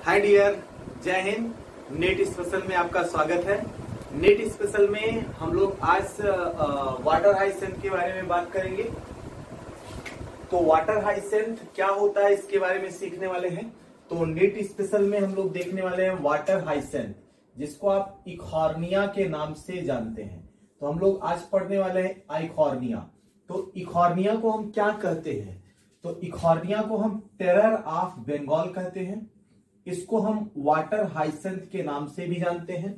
Hi dear, जय Hind. Net special में आपका स्वागत है। नेट स्पेशल में हम लोग आज वाटर हाइसेंथ के बारे में बात करेंगे। तो वाटर हाइसेंथ क्या होता है इसके बारे में सीखने वाले हैं। तो नेट स्पेशल में हम लोग देखने वाले हैं वाटर हाइसेंथ, जिसको आप इकॉर्निया के नाम से जानते हैं। तो हम लोग आज पढ़ने वाले हैं आइकॉर्निया। तो इकॉर्निया को हम क्या कहते हैं? तो इकॉर्निया को हम टेरर ऑफ बंगाल कहते हैं। इसको हम वाटर हाइसेंथ के नाम से भी जानते हैं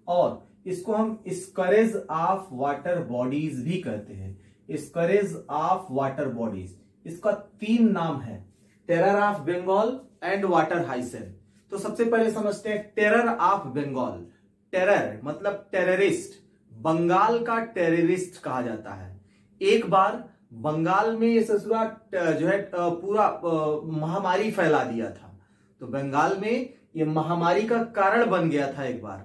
और इसको हम स्करेज ऑफ वाटर बॉडीज भी कहते हैं। स्करेज ऑफ वाटर बॉडीज, इसका 3 नाम है, terror of Bengal and water hyacinth. तो सबसे पहले समझते हैं टेरर ऑफ बंगाल। टेरर मतलब टेररिस्ट, बंगाल का टेररिस्ट कहा जाता है। एक बार बंगाल में ये ससुरा जो है पूरा महामारी फैला दिया था। तो बंगाल में ये महामारी का कारण बन गया था एक बार।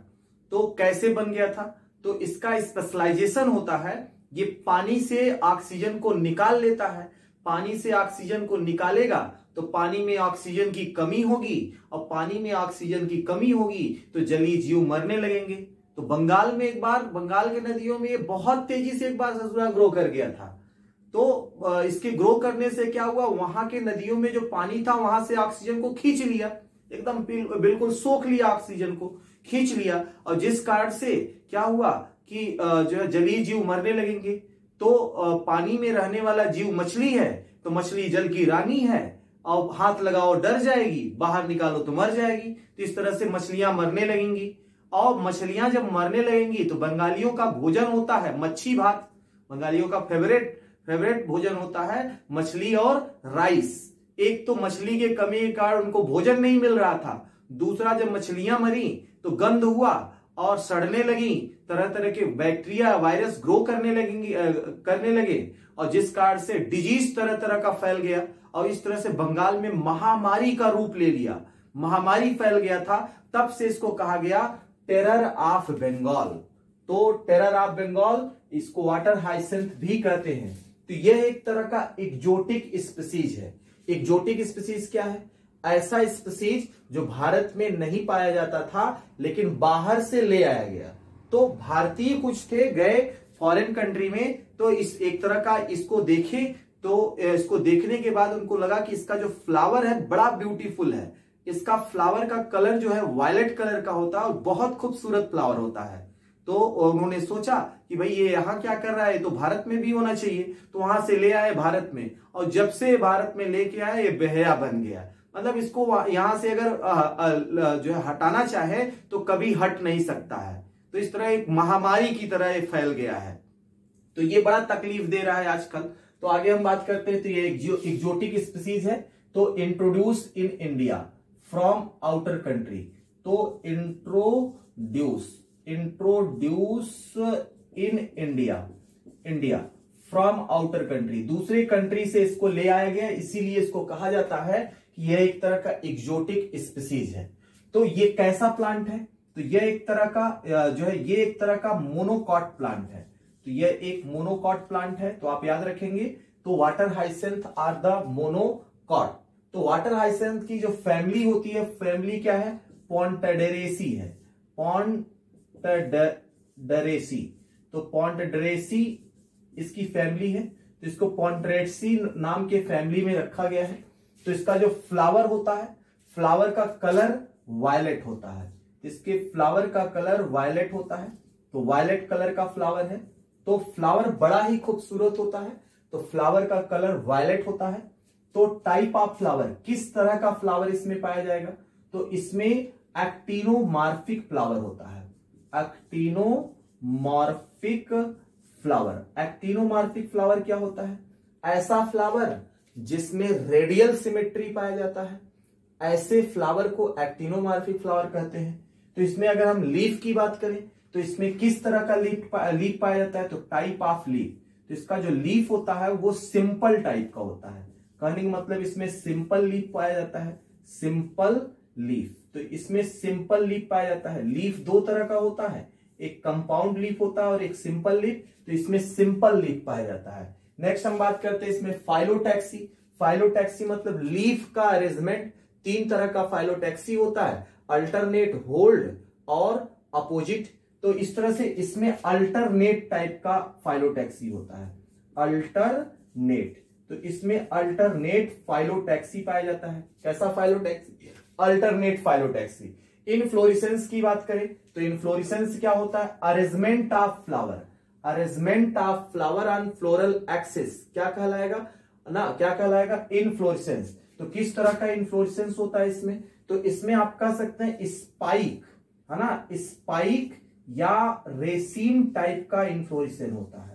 तो कैसे बन गया था? तो इसका स्पेशलाइजेशन होता है, ये पानी से ऑक्सीजन को निकाल लेता है। पानी से ऑक्सीजन को निकालेगा तो पानी में ऑक्सीजन की कमी होगी, और पानी में ऑक्सीजन की कमी होगी तो जलीय जीव मरने लगेंगे। तो बंगाल में एक बार, बंगाल के नदियों में ये बहुत तेजी से एक बार ससुरा ग्रो कर गया था। तो इसके ग्रो करने से क्या हुआ, वहां के नदियों में जो पानी था वहां से ऑक्सीजन को खींच लिया, एकदम बिल्कुल सोख लिया, ऑक्सीजन को खींच लिया। और जिस कारण से क्या हुआ कि जो है जलीय जीव मरने लगेंगे। तो पानी में रहने वाला जीव मछली है, तो मछली जल की रानी है, और हाथ लगाओ डर जाएगी, बाहर निकालो तो मर जाएगी। तो इस तरह से मछलियां मरने लगेंगी। और मछलियां जब मरने लगेंगी तो बंगालियों का भोजन होता है मच्छी भात। बंगालियों का फेवरेट भोजन होता है मछली और राइस। एक तो मछली के कमी के कारण उनको भोजन नहीं मिल रहा था, दूसरा जब मछलियां मरी तो गंध हुआ और सड़ने लगी, तरह तरह के बैक्टीरिया वायरस ग्रो करने लगे, और जिस कारण से डिजीज तरह तरह का फैल गया। और इस तरह से बंगाल में महामारी का रूप ले लिया, महामारी फैल गया था। तब से इसको कहा गया टेरर ऑफ बंगाल। तो टेरर ऑफ बंगाल, इसको वाटर हाइसेंथ भी कहते हैं। तो यह एक तरह का एक्जोटिक स्पीसीज है। एक्जोटिक स्पीसीज क्या है? ऐसा स्पीसीज जो भारत में नहीं पाया जाता था लेकिन बाहर से ले आया गया। तो भारतीय कुछ थे, गए फॉरेन कंट्री में, तो इस एक तरह का इसको देखे। तो इसको देखने के बाद उनको लगा कि इसका जो फ्लावर है बड़ा ब्यूटीफुल है। इसका फ्लावर का कलर जो है वायलेट कलर का होता है और बहुत खूबसूरत फ्लावर होता है। तो उन्होंने सोचा कि भाई ये यहाँ क्या कर रहा है, तो भारत में भी होना चाहिए। तो वहां से ले आए भारत में, और जब से भारत में लेके आए ये बेहया बन गया। मतलब इसको यहां से अगर जो है हटाना चाहे तो कभी हट नहीं सकता है। तो इस तरह एक महामारी की तरह ये फैल गया है। तो ये बड़ा तकलीफ दे रहा है आजकल। तो आगे हम बात करते हैं। तो ये एक्जोटिक स्पीसीज है। तो introduce in India from outer country. तो introduce in India from outer country, दूसरे कंट्री से इसको ले आया गया, इसीलिए इसको कहा जाता है कि यह एक तरह का एक्जोटिक स्पीसीज है। तो ये कैसा प्लांट है? तो यह एक तरह का जो है, ये एक तरह का मोनोकॉट प्लांट है। तो यह एक मोनोकॉट प्लांट है। तो आप याद रखेंगे, तो water hyacinth are the monocot. तो वाटर हाइसेंथ की जो फैमिली होती है, फैमिली क्या है? पॉन्टेडेरेसी है, पॉन्टेडेरेसी। तो पॉन्टेडेरेसी इसकी फैमिली है। तो इसको पॉन्टेडेरेसी नाम के फैमिली में रखा गया है। तो इसका जो फ्लावर होता है, फ्लावर का कलर वायलेट होता है। इसके फ्लावर का कलर वायलेट होता है। तो वायलेट कलर का फ्लावर है। तो फ्लावर बड़ा ही खूबसूरत होता है। तो फ्लावर का कलर वायलेट होता है। तो टाइप ऑफ फ्लावर, किस तरह का फ्लावर इसमें पाया जाएगा? तो इसमें एक्टिनोमॉर्फिक फ्लावर होता है। Actinomorphic flower. एक्टिनोमॉर्फिक फ्लावर क्या होता है? ऐसा फ्लावर जिसमें रेडियल सिमेट्री पाया जाता है, ऐसे फ्लावर को एक्टिनोमॉर्फिक फ्लावर कहते हैं। तो इसमें अगर हम लीफ की बात करें तो इसमें किस तरह का लीफ पाया जाता है? तो टाइप ऑफ लीफ। तो इसका जो लीफ होता है वो सिंपल टाइप का होता है। कहने का मतलब इसमें सिंपल लीफ पाया जाता है, सिंपल लीफ। तो इसमें सिंपल लीफ पाया जाता है। लीफ 2 तरह का होता है, एक कंपाउंड लीफ होता है और एक सिंपल लीफ। तो इसमें सिंपल लीफ पाया जाता है। नेक्स्ट हम बात करते हैं इसमें फाइलोटैक्सी। फाइलोटैक्सी मतलब लीफ का अरेंजमेंट तीन तरह का फाइलोटैक्सी होता है, अल्टरनेट, होल्ड और अपोजिट। तो इस तरह से इसमें अल्टरनेट टाइप का फाइलोटैक्सी होता है, अल्टरनेट। तो इसमें अल्टरनेट फाइलोटैक्सी पाया जाता है। कैसा फाइलोटैक्सी? Alternate phyllotaxy. इनफ्लोरेसेंस की बात करें तो इनफ्लोरेसेंस क्या होता है? Arrangement of flower, arrangement of flower on floral axis, क्या कहलाएगा ना, क्या कहलाएगा? इनफ्लोरेसेंस। तो किस तरह का इनफ्लोरेसेंस होता है इसमें? तो इसमें आप कह सकते हैं स्पाइक, है ना, स्पाइक या रेसीम टाइप का इनफ्लोरेसेंस होता है।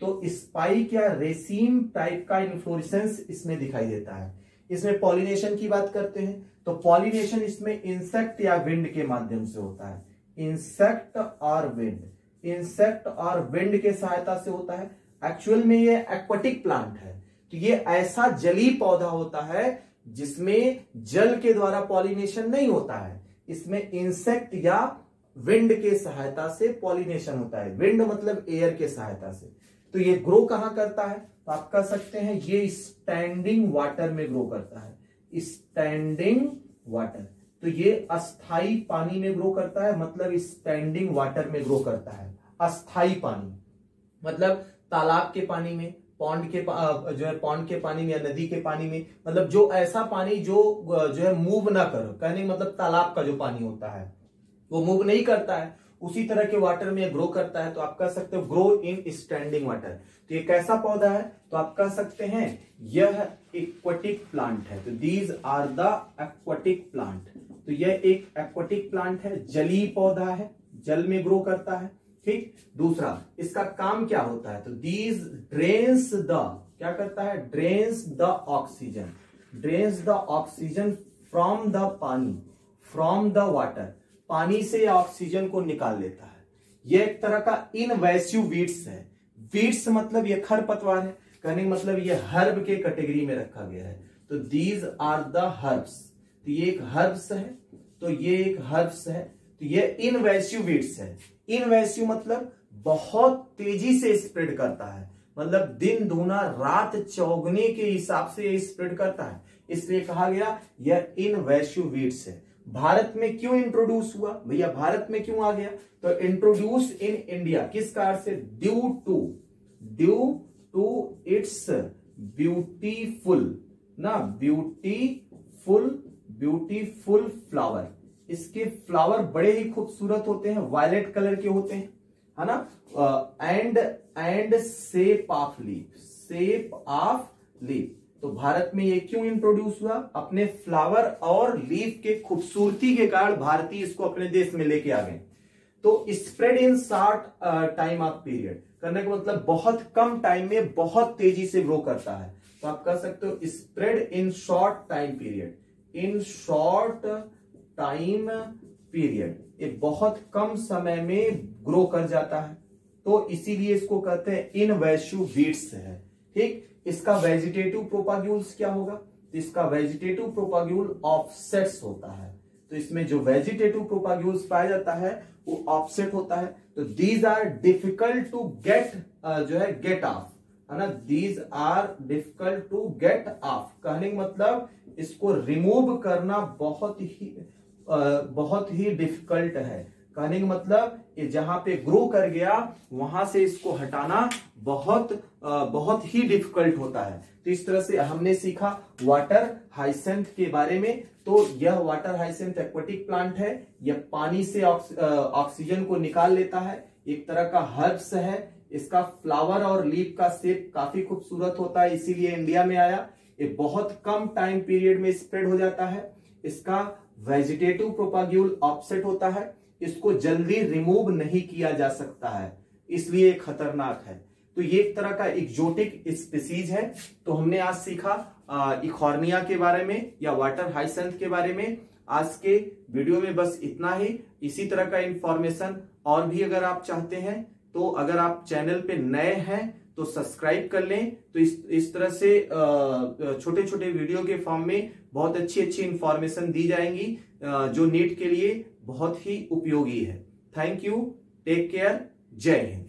तो स्पाइक या रेसीम टाइप का इनफ्लोरेसेंस इसमें दिखाई देता है। इसमें पॉलिनेशन की बात करते हैं तो पॉलिनेशन इसमें इंसेक्ट या विंड के माध्यम से होता है, इंसेक्ट और विंड, इंसेक्ट और विंड के सहायता से होता है। एक्चुअल में ये एक्वाटिक प्लांट है, तो ये ऐसा जलीय पौधा होता है जिसमें जल के द्वारा पॉलिनेशन नहीं होता है, इसमें इंसेक्ट या विंड के सहायता से पॉलिनेशन होता है। विंड मतलब एयर के सहायता से। तो ये ग्रो कहां करता है? तो आप कह सकते हैं ये स्टैंडिंग वाटर में ग्रो करता है, स्टैंडिंग वाटर। तो ये अस्थाई पानी में ग्रो करता है, मतलब स्टैंडिंग वाटर में ग्रो करता है। अस्थाई पानी मतलब तालाब के पानी में, पॉन्ड के जो है पॉन्ड के पानी में या नदी के पानी में, मतलब जो ऐसा पानी जो है मूव ना करो, कहने मतलब तालाब का जो पानी होता है वो मूव नहीं करता है, उसी तरह के वाटर में ग्रो करता है। तो आप कह सकते हो ग्रो इन स्टैंडिंग वाटर। तो ये कैसा पौधा है? तो आप कह सकते हैं यह एक्वाटिक प्लांट है। तो these are the aquatic plant. तो यह एक एक्वाटिक प्लांट है, जलीय पौधा है, जल में ग्रो करता है। ठीक। दूसरा, इसका काम क्या होता है? तो दीज ड्रेन्स द, क्या करता है? Drains the oxygen, drains the oxygen from the पानी, फ्रॉम द वाटर, पानी से ऑक्सीजन को निकाल लेता है। यह एक तरह का इनवेसिव वीड्स है। वीड्स मतलब ये खरपतवार है, कहने मतलब ये हर्ब के कैटेगरी में रखा गया है। तो दीज आर द हर्ब्स। तो ये एक हर्ब्स है, तो ये एक हर्ब्स है। तो ये इनवेसिव वीड्स है। इनवेसिव मतलब बहुत तेजी से स्प्रेड करता है, मतलब दिन दूना रात चौगने के हिसाब से ये स्प्रेड करता है, इसलिए कहा गया यह इनवेसिव वीड्स है। भारत में क्यों इंट्रोड्यूस हुआ भैया? भारत में क्यों आ गया? तो इंट्रोड्यूस इन इंडिया किस कारण से? ड्यू टू इट्स ब्यूटीफुल ना, ब्यूटीफुल फ्लावर। इसके फ्लावर बड़े ही खूबसूरत होते हैं, वायलेट कलर के होते हैं, है ना। And shape of leaf, shape of leaf. तो भारत में ये क्यों इंट्रोड्यूस हुआ? अपने फ्लावर और लीफ के खूबसूरती के कारण भारतीय इसको अपने देश में लेके आ गए। तो spread in short time of period, करने का मतलब बहुत कम टाइम में बहुत तेजी से ग्रो करता है। तो आप कह सकते हो spread in short time period, in short time period, ये बहुत कम समय में ग्रो कर जाता है, तो इसीलिए इसको कहते हैं इनवेसिव वीड्स है। ठीक। इसका वेजिटेटिव प्रोपाग्यूल्स क्या होगा? तो इसका वेजिटेटिव प्रोपाग्यूल ऑफसेट्स होता है। तो इसमें जो वेजिटेटिव प्रोपाग्यूल्स पाया जाता है वो ऑफसेट होता है। तो these are difficult to get get off, है ना, these are difficult to get off, कहने का मतलब इसको रिमूव करना बहुत ही डिफिकल्ट है। कहने का मतलब जहां पे ग्रो कर गया वहां से इसको हटाना बहुत ही डिफिकल्ट होता है। तो इस तरह से हमने सीखा वाटर हाइसेंथ के बारे में। तो यह वाटर हाइसेंथ एक्वाटिक प्लांट है, यह पानी से ऑक्सीजन को निकाल लेता है, एक तरह का हर्ब्स है। इसका फ्लावर और लीफ का शेप काफी खूबसूरत होता है, इसीलिए इंडिया में आया। ये बहुत कम टाइम पीरियड में स्प्रेड हो जाता है। इसका वेजिटेटिव प्रोपाग्यूल ऑफसेट होता है, इसको जल्दी रिमूव नहीं किया जा सकता है, इसलिए खतरनाक है। तो ये एक तरह का एक्जोटिक स्पीसीज है। तो हमने आज सीखा इकॉर्निया के बारे में या वाटर हाइसेंथ के बारे में। आज के वीडियो में बस इतना ही। इसी तरह का इंफॉर्मेशन और भी अगर आप चाहते हैं तो अगर आप चैनल पे नए हैं तो सब्सक्राइब कर लें। तो इस तरह से छोटे छोटे वीडियो के फॉर्म में बहुत अच्छी इंफॉर्मेशन दी जाएंगी जो नीट के लिए बहुत ही उपयोगी है। थैंक यू, टेक केयर, जय हिंद।